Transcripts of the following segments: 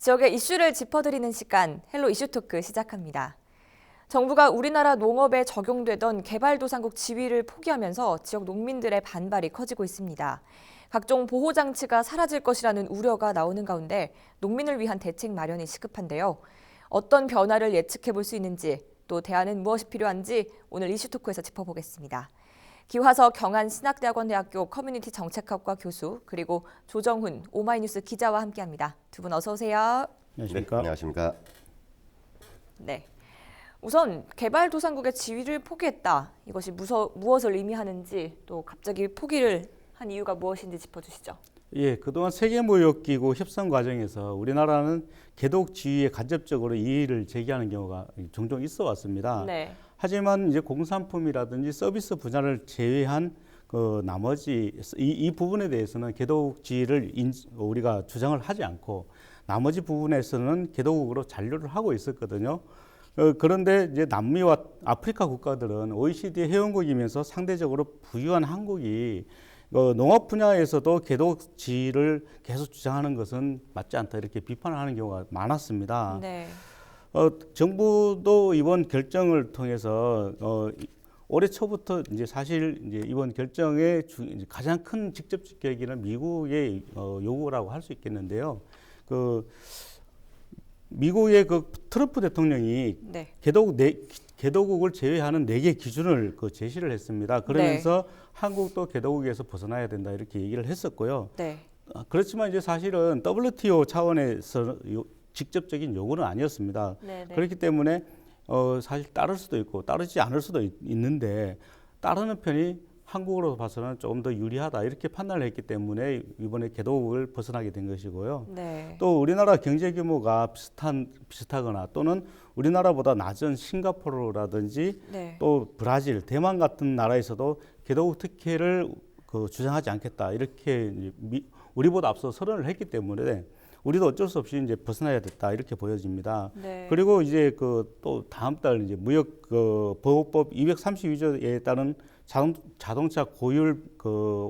지역의 이슈를 짚어드리는 시간, 헬로 이슈토크 시작합니다. 정부가 우리나라 농업에 적용되던 개발도상국 지위를 포기하면서 지역 농민들의 반발이 커지고 있습니다. 각종 보호장치가 사라질 것이라는 우려가 나오는 가운데 농민을 위한 대책 마련이 시급한데요. 어떤 변화를 예측해 볼 수 있는지, 또 대안은 무엇이 필요한지 오늘 이슈토크에서 짚어보겠습니다. 기화석 경안신학대학원대학교 커뮤니티 정책학과 교수, 그리고 조정훈 오마이뉴스 기자와 함께합니다. 두 분 어서 오세요. 안녕하십니까? 네, 안녕하십니까? 네. 우선 개발도상국의 지위를 포기했다. 이것이 무엇을 의미하는지, 또 갑자기 포기를 한 이유가 무엇인지 짚어주시죠. 예, 그동안 세계무역기구 협상 과정에서 우리나라는 개독 지위에 간접적으로 이의를 제기하는 경우가 종종 있어 왔습니다. 네. 하지만 이제 공산품이라든지 서비스 분야를 제외한 그 나머지 이 부분에 대해서는 개독 지위를 우리가 주장을 하지 않고 나머지 부분에서는 개독국으로 잔류를 하고 있었거든요. 그런데 이제 남미와 아프리카 국가들은 OECD 회원국이면서 상대적으로 부유한 한국이 농업 분야에서도 개독 지위를 계속 주장하는 것은 맞지 않다 이렇게 비판을 하는 경우가 많았습니다. 네. 정부도 이번 결정을 통해서 올해 초부터 이제 사실 이제 이번 결정의 가장 큰 직접적 계기는 미국의 요구라고 할 수 있겠는데요. 미국의 그 트럼프 대통령이 네. 개도국을 제외하는 4개 기준을 제시를 했습니다. 그러면서 한국도 개도국에서 벗어나야 된다 이렇게 얘기를 했었고요. 네. 그렇지만 이제 사실은 WTO 차원에서 직접적인 요구는 아니었습니다. 네네. 그렇기 때문에 사실 따를 수도 있고 따르지 않을 수도 있는데 따르는 편이 한국으로 봐서는 조금 더 유리하다 이렇게 판단을 했기 때문에 이번에 개도국을 벗어나게 된 것이고요. 네. 또 우리나라 경제 규모가 비슷하거나 또는 우리나라보다 낮은 싱가포르라든지 네. 또 브라질, 대만 같은 나라에서도 개도국 특혜를 주장하지 않겠다 이렇게 우리보다 앞서 선언을 했기 때문에 우리도 어쩔 수 없이 이제 벗어나야 됐다 이렇게 보여집니다. 네. 그리고 이제 또 다음 달 이제 무역 보호법 232조에 따른 자동차 고율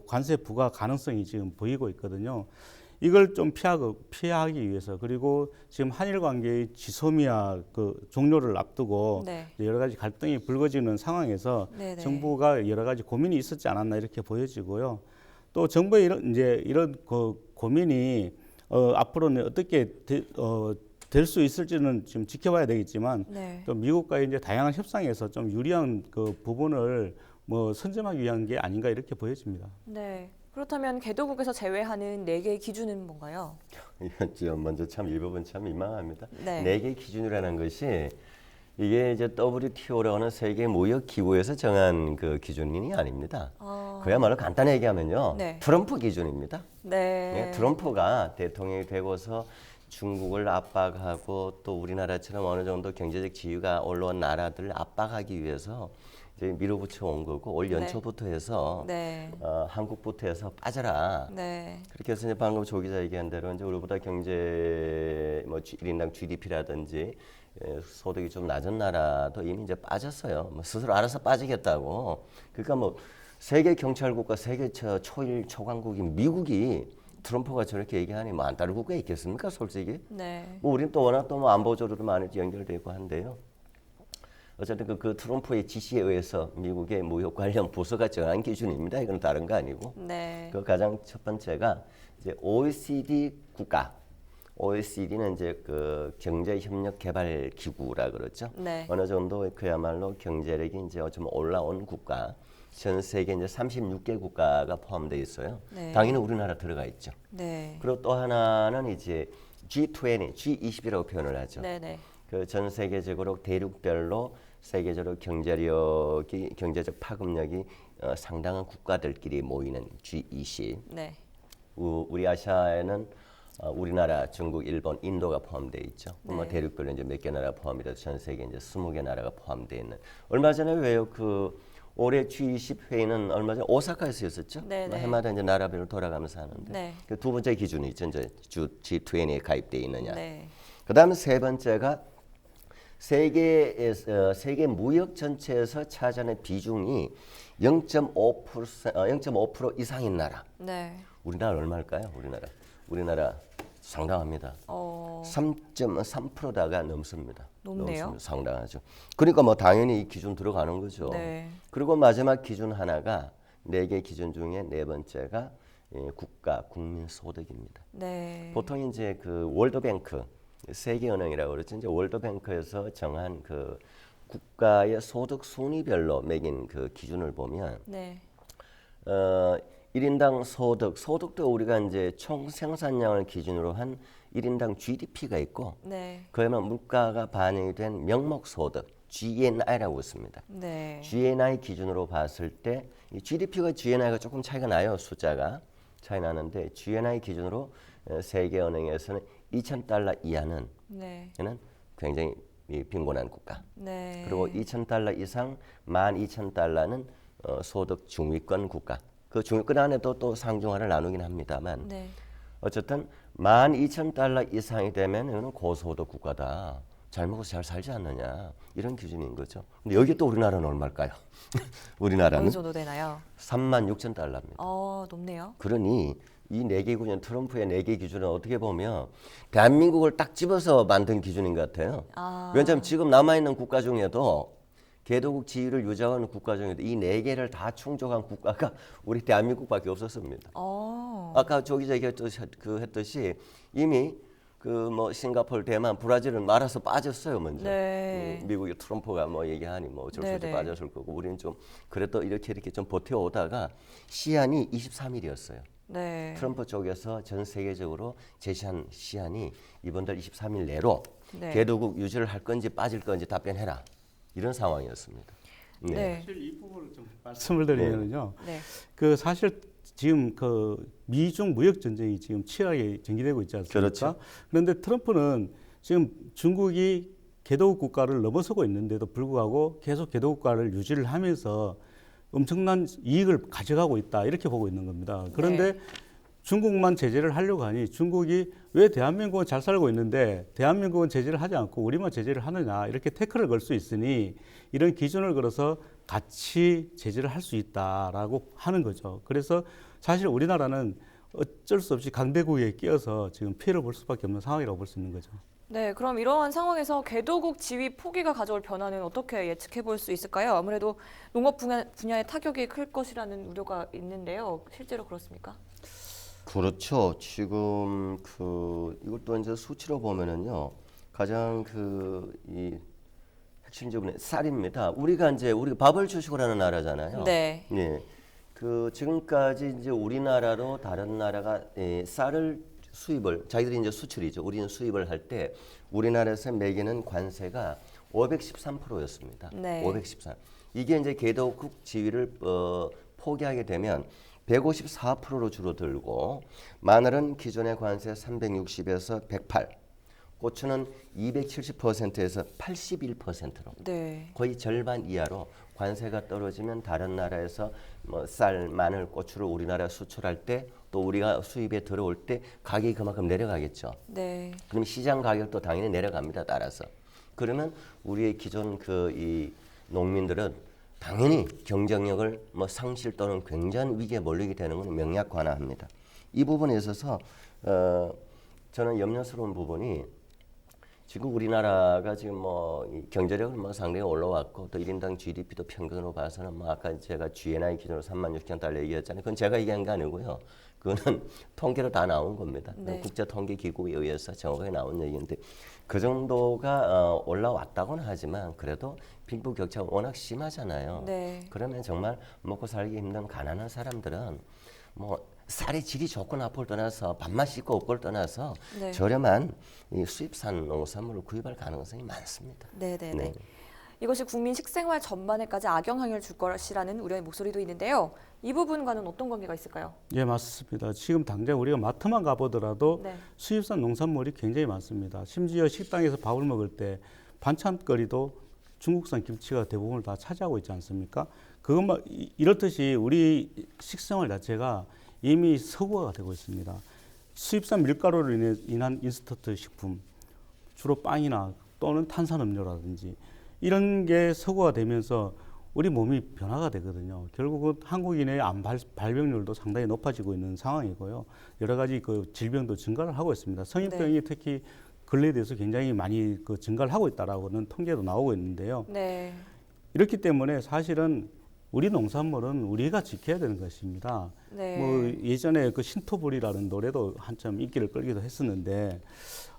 관세 부과 가능성이 지금 보이고 있거든요. 이걸 좀 피하기 위해서 그리고 지금 한일 관계의 지소미아 종료를 앞두고 네. 여러 가지 갈등이 불거지는 상황에서 네네. 정부가 여러 가지 고민이 있었지 않았나 이렇게 보여지고요. 또 정부의 이런 고민이 앞으로는 어떻게 될 수 있을지는 좀 지켜봐야 되겠지만 네. 또 미국과의 이제 다양한 협상에서 좀 유리한 부분을 선점하기 위한 게 아닌가 이렇게 보여집니다. 네. 그렇다면 개도국에서 제외하는 4개의 기준은 뭔가요? 이건 먼저 참 이 부분 참 민망합니다. 네. 4개 기준이라는 것이 이게 이제 WTO라고 하는 세계 무역 기구에서 정한 그 기준이 아닙니다. 그야말로 간단히 얘기하면요. 네. 트럼프 기준입니다. 네. 트럼프가 대통령이 되고서 중국을 압박하고 또 우리나라처럼 어느 정도 경제적 지위가 올라온 나라들을 압박하기 위해서 이제 밀어붙여 온 거고 올 연초부터 해서 네. 한국부터 해서 빠져라. 네. 그렇게 해서 이제 방금 조 기자 얘기한 대로 이제 우리보다 경제 1인당 GDP라든지 소득이 좀 낮은 나라도 이미 이제 빠졌어요. 스스로 알아서 빠지겠다고. 그러니까 세계 경찰국가 세계 초일 초강국인 미국이 트럼프가 저렇게 얘기하니 안 따를 국가 있겠습니까, 솔직히? 네. 우리는 또 워낙 또 안보조로도 많이 연결되고 한데요. 어쨌든 그 트럼프의 지시에 의해서 미국의 무역 관련 부서가 정한 기준입니다. 이건 다른 거 아니고. 네. 그 가장 첫 번째가 이제 OECD 국가. OECD는 이제 그 경제협력개발기구라 그러죠. 네. 어느 정도 그야말로 경제력이 이제 좀 올라온 국가. 전 세계 이제 36개 국가가 포함되어 있어요. 네. 당연히 우리나라 들어가 있죠. 네. 그리고 또 하나는 이제 G20, G20이라고 표현을 하죠. 네네. 그 전 세계적으로 대륙별로 세계적으로 경제적 파급력이 상당한 국가들끼리 모이는 G20. 네. 우리 아시아에는 우리나라, 중국, 일본, 인도가 포함되어 있죠. 네. 대륙별로 이제 몇 개 나라 포함이 돼서 전 세계 이제 20개 나라가 포함되어 있는. 얼마 전에 왜요? 올해 G20 회의는 얼마 전에 오사카에서 있었죠. 네네. 해마다 이제 나라별로 돌아가면서 하는데. 네. 그 두 번째 기준이 있죠. 이제 G20에 가입되어 있느냐. 네. 그다음 세 번째가 세계 무역 전체에서 차지하는 비중이 0.5% 이상인 나라. 네. 우리나라 얼마일까요? 우리나라 상당합니다. 3.3%다가 넘습니다. 높네요. 넘습니다. 상당하죠. 그러니까 뭐 당연히 이 기준 들어가는 거죠. 네. 그리고 마지막 기준 하나가 4개 기준 중에 4번째가 국가 국민 소득입니다. 네. 보통 이제 그 월드뱅크 세계은행이라고 그러죠. 이제 월드뱅크에서 정한 그 국가의 소득 순위별로 매긴 그 기준을 보면 네. 1인당 소득도 우리가 이제 총 생산량을 기준으로 한 1인당 GDP가 있고 네. 그러면 물가가 반영이 된 명목 소득 GNI라고 있습니다. 네. GNI 기준으로 봤을 때 이 GDP가 GNI가 조금 차이가 나요. 숫자가 차이 나는데 GNI 기준으로 세계은행에서는 $2,000 이하는 네. 얘는 굉장히 빈곤한 국가. 네. 그리고 $2,000 이상 $12,000는 소득 중위권 국가. 그 중위권 안에도 또 상중하를 나누긴 합니다만 네. 어쨌든 $12,000 이상이 되면 이거는 고소득 국가다. 잘 먹어서 잘 살지 않느냐 이런 기준인 거죠. 근데 여기 또 우리나라는 얼마일까요? 우리나라는 어느 정도 되나요? $36,000입니다. 높네요. 그러니 이 4개 기준, 트럼프의 4개 기준은 어떻게 보면 대한민국을 딱 집어서 만든 기준인 것 같아요. 왜냐하면 지금 남아있는 국가 중에도 개도국 지위를 유지하는 국가 중에도 이 4개를 다 충족한 국가가 우리 대한민국밖에 없었습니다. 아까 조기 했듯이 이미 그 뭐 싱가포르, 대만, 브라질은 말아서 빠졌어요 먼저. 네. 미국의 트럼프가 뭐 얘기하니 뭐 어쩔 수 없이 네네. 빠졌을 거고 우리는 좀 그래도 이렇게 좀 버텨오다가 시한이 23일이었어요. 네. 트럼프 쪽에서 전 세계적으로 제시한 시한이 이번 달 23일 내로 네. 개도국 유지를 할 건지 빠질 건지 답변해라 이런 상황이었습니다. 네. 사실 이 부분을 좀 말씀을 드리면요. 네. 그 사실 지금 그 미중 무역 전쟁이 지금 치열하게 전개되고 있지 않습니까? 그렇죠. 그런데 트럼프는 지금 중국이 개도국 국가를 넘어서고 있는데도 불구하고 계속 개도국 국가를 유지를 하면서 엄청난 이익을 가져가고 있다 이렇게 보고 있는 겁니다. 그런데 중국만 제재를 하려고 하니 중국이 왜 대한민국은 잘 살고 있는데 대한민국은 제재를 하지 않고 우리만 제재를 하느냐 이렇게 태클을 걸 수 있으니 이런 기준을 걸어서 같이 제재를 할 수 있다라고 하는 거죠. 그래서 사실 우리나라는 어쩔 수 없이 강대국에 끼어서 지금 피해를 볼 수밖에 없는 상황이라고 볼 수 있는 거죠. 네, 그럼 이러한 상황에서 개도국 지위 포기가 가져올 변화는 어떻게 예측해 볼 수 있을까요? 아무래도 농업 분야의 타격이 클 것이라는 우려가 있는데요. 실제로 그렇습니까? 그렇죠. 지금 이것도 이제 수치로 보면은요 가장 이 핵심 지분의 쌀입니다. 우리가 밥을 주시고 하는 나라잖아요. 네. 예. 지금까지 이제 우리나라로 다른 나라가 쌀을 수입을 자기들이 이제 수출이죠. 우리는 수입을 할 때 우리나라에서 매기는 관세가 513%였습니다. 네. 513. 이게 이제 개도국 지위를 포기하게 되면 154%로 줄어들고 마늘은 기존의 관세 360에서 108, 고추는 270%에서 81%로 네. 거의 절반 이하로 관세가 떨어지면 다른 나라에서 뭐 쌀, 마늘, 고추를 우리나라 수출할 때 또 우리가 수입에 들어올 때 가격이 그만큼 내려가겠죠. 네. 그럼 시장 가격도 당연히 내려갑니다. 따라서. 그러면 우리의 기존 이 농민들은 당연히 경쟁력을 뭐 상실 또는 굉장한 위기에 몰리게 되는 건 명약관화합니다. 이 부분에 있어서 저는 염려스러운 부분이 지금 우리나라가 지금 이 경제력은 상당히 올라왔고 또 1인당 GDP도 평균으로 봐서는 아까 제가 GNI 기준으로 36,000달러 얘기했잖아요. 그건 제가 얘기한 거 아니고요. 그거는 통계로 다 나온 겁니다. 네. 국제통계기구에 의해서 정확하게 나온 얘기인데 그 정도가 올라왔다고는 하지만 그래도 빈부격차가 워낙 심하잖아요. 네. 그러면 정말 먹고 살기 힘든 가난한 사람들은 쌀의 질이 좋고 나쁠 떠나서 밥맛 있고 없고를 떠나서 네. 저렴한 이 수입산 농산물을 구입할 가능성이 많습니다. 네네네. 네. 이것이 국민 식생활 전반에까지 악영향을 줄 것이라는 우려의 목소리도 있는데요. 이 부분과는 어떤 관계가 있을까요? 예, 맞습니다. 지금 당장 우리가 마트만 가보더라도 네. 수입산 농산물이 굉장히 많습니다. 심지어 식당에서 밥을 먹을 때 반찬거리도 중국산 김치가 대부분을 다 차지하고 있지 않습니까? 그것만 이렇듯이 우리 식생활 자체가 이미 서구화가 되고 있습니다. 수입산 밀가루로 인한 인스턴트 식품, 주로 빵이나 또는 탄산음료라든지 이런 게 서구화되면서 우리 몸이 변화가 되거든요. 결국은 한국인의 암 발병률도 상당히 높아지고 있는 상황이고요. 여러 가지 그 질병도 증가를 하고 있습니다. 성인병이 특히 근래에 대해서 굉장히 많이 그 증가를 하고 있다라고는 통계도 나오고 있는데요. 네. 이렇기 때문에 사실은 우리 농산물은 우리가 지켜야 되는 것입니다. 네. 뭐 예전에 그 신토불이라는 노래도 한참 인기를 끌기도 했었는데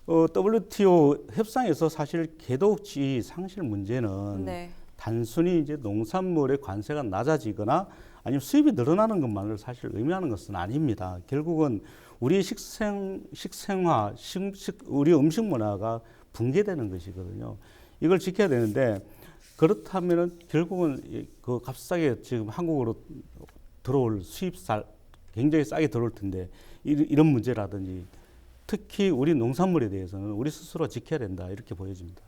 WTO 협상에서 사실 개독지 상실 문제는 네. 단순히 이제 농산물의 관세가 낮아지거나 아니면 수입이 늘어나는 것만을 사실 의미하는 것은 아닙니다. 결국은 우리 식생화, 우리 음식 문화가 붕괴되는 것이거든요. 이걸 지켜야 되는데 그렇다면은 결국은 그 값싸게 지금 한국으로 들어올 수입살 굉장히 싸게 들어올 텐데 이런 문제라든지 특히 우리 농산물에 대해서는 우리 스스로 지켜야 된다 이렇게 보여집니다.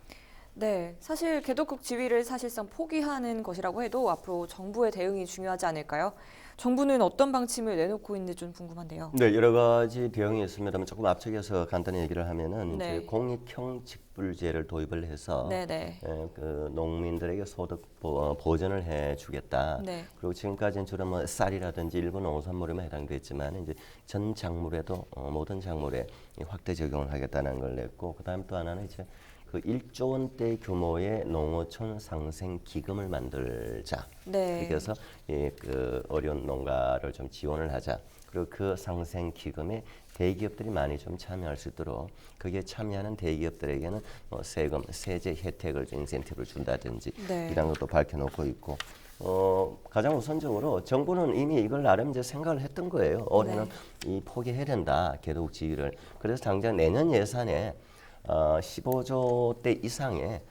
네, 사실 개도국 지위를 사실상 포기하는 것이라고 해도 앞으로 정부의 대응이 중요하지 않을까요? 정부는 어떤 방침을 내놓고 있는지 좀 궁금한데요. 네, 여러 가지 대응이 있습니다만 조금 앞쪽에서 간단히 얘기를 하면은 네. 이제 공익형 직불제를 도입을 해서 네네. 그 농민들에게 소득 보전을 해주겠다. 네. 그리고 지금까지는 주로 뭐 쌀이라든지 일부 농산물에만 해당됐지만 이제 전 작물에도 모든 작물에 확대 적용을 하겠다는 걸 냈고, 그다음 또 하나는 이제 그 1조 원대 규모의 농어촌 상생 기금을 만들자. 네. 그래서 그 어려운 농가를 좀 지원을 하자. 그리고 그 상생 기금에 대기업들이 많이 좀 참여할 수 있도록 거기에 참여하는 대기업들에게는 뭐 세금, 세제 혜택을 좀 인센티브를 준다든지 네. 이런 것도 밝혀놓고 있고. 가장 우선적으로 정부는 이미 이걸 나름 이제 생각을 했던 거예요. 올해는 이 포기해야 된다, 개도국 지위를. 그래서 당장 내년 예산에 15조대 이상의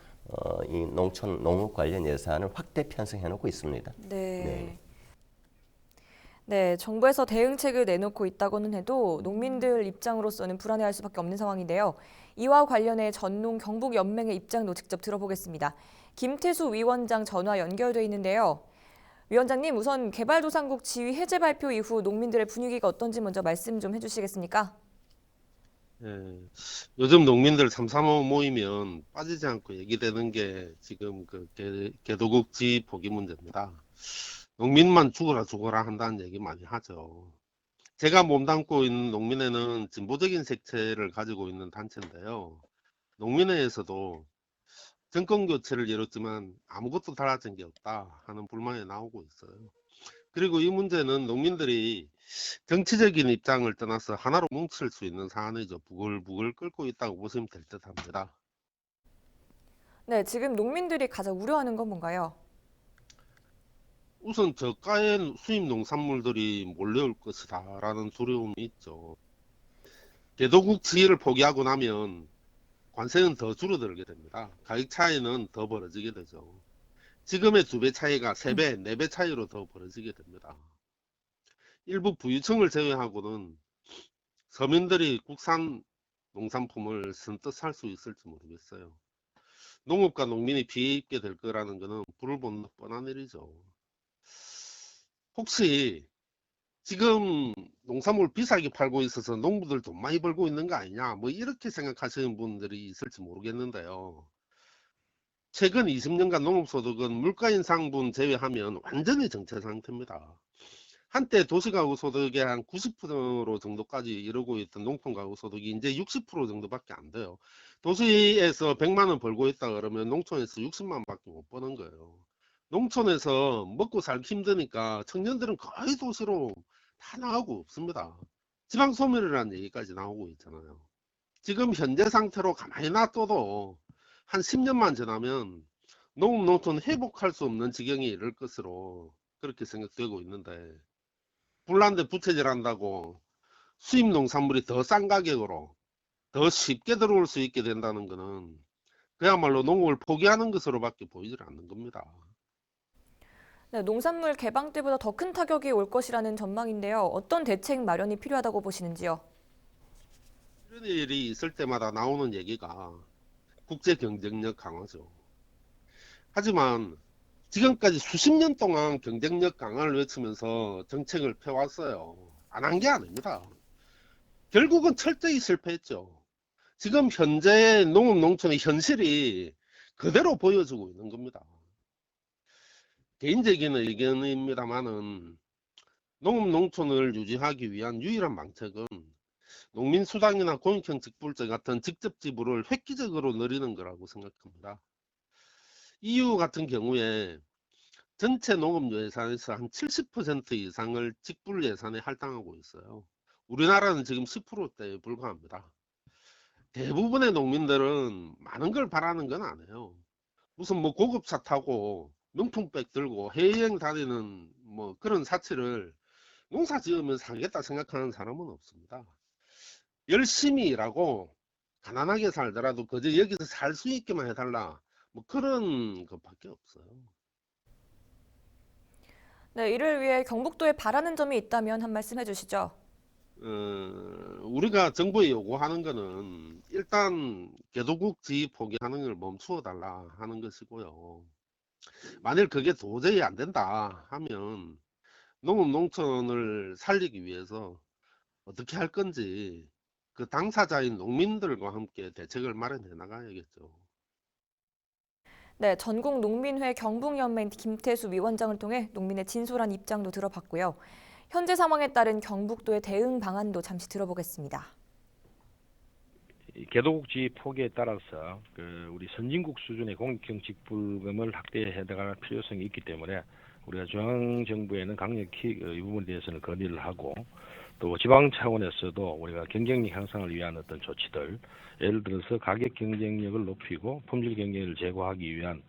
이 농촌 농업 관련 예산을 확대 편성해 놓고 있습니다. 네. 네, 정부에서 대응책을 내놓고 있다고는 해도 농민들 입장으로서는 불안해할 수밖에 없는 상황인데요. 이와 관련해 전농 경북연맹의 입장도 직접 들어보겠습니다. 김태수 위원장 전화 연결돼 있는데요. 위원장님, 우선 개발도상국 지위 해제 발표 이후 농민들의 분위기가 어떤지 먼저 말씀 좀 해주시겠습니까? 예, 요즘 농민들 삼삼오오 모이면 빠지지 않고 얘기되는 게 지금 그 개도국지 포기 문제입니다. 농민만 죽어라 한다는 얘기 많이 하죠. 제가 몸담고 있는 농민회는 진보적인 색채를 가지고 있는 단체인데요. 농민회에서도 정권 교체를 이뤘지만 아무것도 달라진 게 없다 하는 불만이 나오고 있어요. 그리고 이 문제는 농민들이 정치적인 입장을 떠나서 하나로 뭉칠 수 있는 사안이죠. 부글부글 끓고 있다고 보시면 될 듯합니다. 네, 지금 농민들이 가장 우려하는 건 뭔가요? 우선 저가의 수입 농산물들이 몰려올 것이다 라는 두려움이 있죠. 개도국 지위를 포기하고 나면 관세는 더 줄어들게 됩니다. 가격 차이는 더 벌어지게 되죠. 지금의 2배 차이가 3배, 4배 차이로 더 벌어지게 됩니다. 일부 부유층을 제외하고는 서민들이 국산 농산품을 선뜻 살 수 있을지 모르겠어요. 농업과 농민이 피해 입게 될 거라는 것은 불을 보는 뻔한 일이죠. 혹시 지금 농산물 비싸게 팔고 있어서 농부들 돈 많이 벌고 있는 거 아니냐, 뭐 이렇게 생각하시는 분들이 있을지 모르겠는데요. 최근 20년간 농업소득은 물가 인상분 제외하면 완전히 정체 상태입니다. 한때 도시가구 소득의 한 90% 정도까지 이르고 있던 농촌가구 소득이 이제 60% 정도밖에 안 돼요. 도시에서 100만 원 벌고 있다 그러면 농촌에서 60만 원밖에 못 버는 거예요. 농촌에서 먹고 살기 힘드니까 청년들은 거의 도시로 다 나가고 없습니다. 지방 소멸이라는 얘기까지 나오고 있잖아요. 지금 현재 상태로 가만히 놔둬도 한 10년만 지나면 농업 농촌 회복할 수 없는 지경에 이를 것으로 그렇게 생각되고 있는데, 불난데 부채질 한다고 수입 농산물이 더 싼 가격으로 더 쉽게 들어올 수 있게 된다는 것은 그야말로 농업을 포기하는 것으로밖에 보이질 않는 겁니다. 네, 농산물 개방 때보다 더 큰 타격이 올 것이라는 전망인데요. 어떤 대책 마련이 필요하다고 보시는지요? 이런 일이 있을 때마다 나오는 얘기가 국제 경쟁력 강화죠. 하지만 지금까지 수십 년 동안 경쟁력 강화를 외치면서 정책을 펴왔어요. 안 한 게 아닙니다. 결국은 철저히 실패했죠. 지금 현재의 농업 농촌의 현실이 그대로 보여주고 있는 겁니다. 개인적인 의견입니다만은 농업 농촌을 유지하기 위한 유일한 방책은 농민수당이나 공익형 직불제 같은 직접 지불을 획기적으로 늘리는 거라고 생각합니다. EU 같은 경우에 전체 농업 예산에서 한 70% 이상을 직불 예산에 할당하고 있어요. 우리나라는 지금 10%대에 불과합니다. 대부분의 농민들은 많은 걸 바라는 건 아니에요. 무슨 뭐 고급차 타고 명품백 들고 해외여행 다니는 뭐 그런 사치를 농사 지으면서 하겠다 생각하는 사람은 없습니다. 열심히 일하고 가난하게 살더라도 그저 여기서 살 수 있게만 해달라. 뭐 그런 것밖에 없어요. 네, 이를 위해 경북도에 바라는 점이 있다면 한 말씀 해주시죠. 우리가 정부에 요구하는 거는 일단 개도국 지위 포기하는 걸 멈추어 달라 하는 것이고요. 만일 그게 도저히 안 된다 하면 농업 농촌을 살리기 위해서 어떻게 할 건지 그 당사자인 농민들과 함께 대책을 마련해 나가야겠죠. 네, 전국농민회 경북연맹 김태수 위원장을 통해 농민의 진솔한 입장도 들어봤고요. 현재 상황에 따른 경북도의 대응 방안도 잠시 들어보겠습니다. 개도국지 포기에 따라서 우리 선진국 수준의 공익형 직불금을 확대해 나갈 필요성이 있기 때문에 우리가 중앙 정부에는 강력히 이 부분에 대해서는 건의를 하고 또 지방 차원에서도 우리가 경쟁력 향상을 위한 어떤 조치들, 예를 들어서 가격 경쟁력을 높이고 품질 경쟁을 제고하기 위한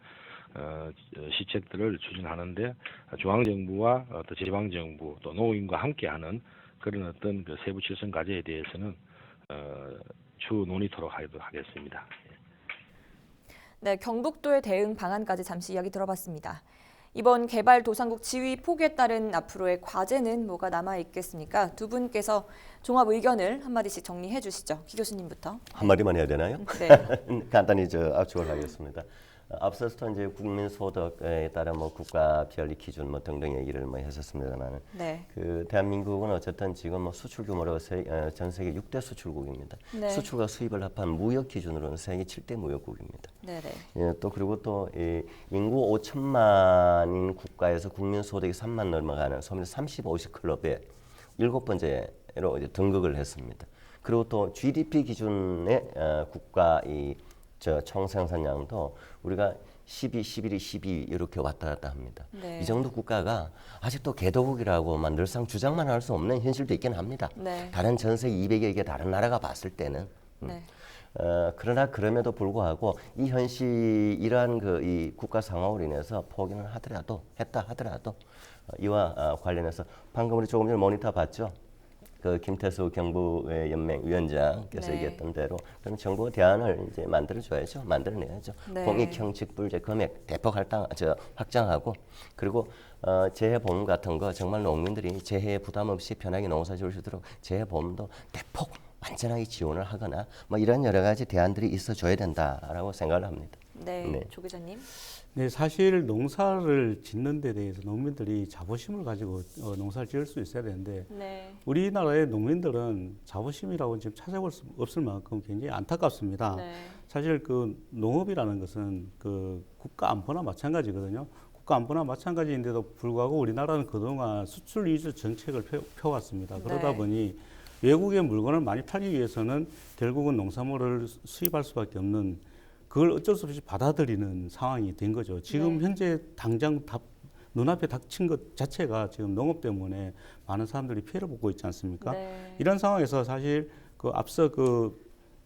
시책들을 추진하는데 중앙 정부와 또 지방 정부 또 농민과 함께하는 그런 어떤 그 세부 칠성 과제에 대해서는 추후 논의토록 하겠습니다. 네, 경북도의 대응 방안까지 잠시 이야기 들어봤습니다. 이번 개발도상국 지위 포기에 따른 앞으로의 과제는 뭐가 남아 있겠습니까? 두 분께서 종합 의견을 한마디씩 정리해 주시죠. 기 교수님부터. 한마디만 해야 되나요? 네. 간단히 압축을 하겠습니다. 앞서서 이제 국민소득에 따른 뭐 국가별 기준 뭐 등등 얘기를 뭐 했었습니다만, 네. 그 대한민국은 어쨌든 지금 뭐 수출 규모로 전 세계 6대 수출국입니다. 네. 수출과 수입을 합한 무역 기준으로는 세계 7대 무역국입니다. 네네. 예, 또 그리고 또 인구 5천만인 국가에서 국민소득이 3만 넘어가는 소위 30-50 클럽에 7번째로 이제 등극을 했습니다. 그리고 또 GDP 기준의 국가 총생산량도 우리가 12, 11, 12 이렇게 왔다 갔다 합니다. 네. 이 정도 국가가 아직도 개도국이라고만 늘상 주장만 할 수 없는 현실도 있긴 합니다. 네. 다른 전 세계 200여 개 다른 나라가 봤을 때는. 네. 그러나 그럼에도 불구하고 이 현실 이러한 이 국가 상황으로 인해서 포기는 했다 하더라도 이와 관련해서 방금 우리 조금 전에 모니터 봤죠. 그 김태수 경북연맹 위원장께서 네. 얘기했던 대로 그럼 정부가 대안을 이제 만들어내야죠. 네. 공익형 직불제 금액 대폭 확장하고 그리고 재해보험 같은 거 정말 농민들이 재해에 부담 없이 편하게 농사 지을 수 있도록 재해보험도 대폭 완전하게 지원을 하거나 뭐 이런 여러 가지 대안들이 있어줘야 된다라고 생각을 합니다. 네. 네. 조 기자님. 네, 사실 농사를 짓는 데 대해서 농민들이 자부심을 가지고 농사를 지을 수 있어야 되는데 네. 우리나라의 농민들은 자부심이라고 지금 찾아볼 수 없을 만큼 굉장히 안타깝습니다. 네. 사실 그 농업이라는 것은 그 국가 안보나 마찬가지거든요. 국가 안보나 마찬가지인데도 불구하고 우리나라는 그동안 수출 위주 정책을 펴왔습니다. 그러다 네. 보니 외국의 물건을 많이 팔기 위해서는 결국은 농산물을 수입할 수밖에 없는 그걸 어쩔 수 없이 받아들이는 상황이 된 거죠. 지금 네. 현재 당장 눈앞에 닥친 것 자체가 지금 농업 때문에 많은 사람들이 피해를 보고 있지 않습니까? 네. 이런 상황에서 사실 그 앞서 그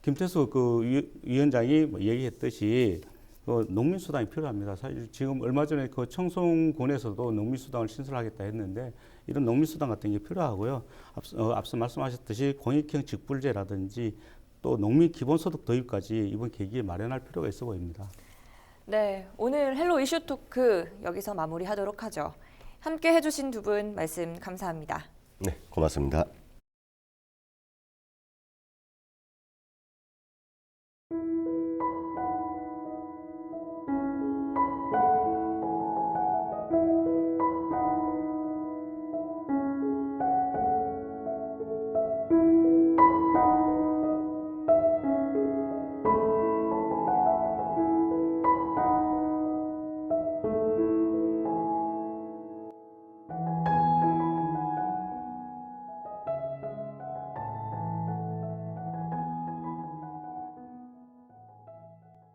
김태수 그 위원장이 뭐 얘기했듯이 그 농민수당이 필요합니다. 사실 지금 얼마 전에 그 청송군에서도 농민수당을 신설하겠다 했는데 이런 농민수당 같은 게 필요하고요. 앞서 말씀하셨듯이 공익형 직불제라든지 또 농민 기본소득 도입까지 이번 계기에 마련할 필요가 있어 보입니다. 네, 오늘 헬로 이슈 토크 여기서 마무리하도록 하죠. 함께 해주신 두 분 말씀 감사합니다. 네, 고맙습니다.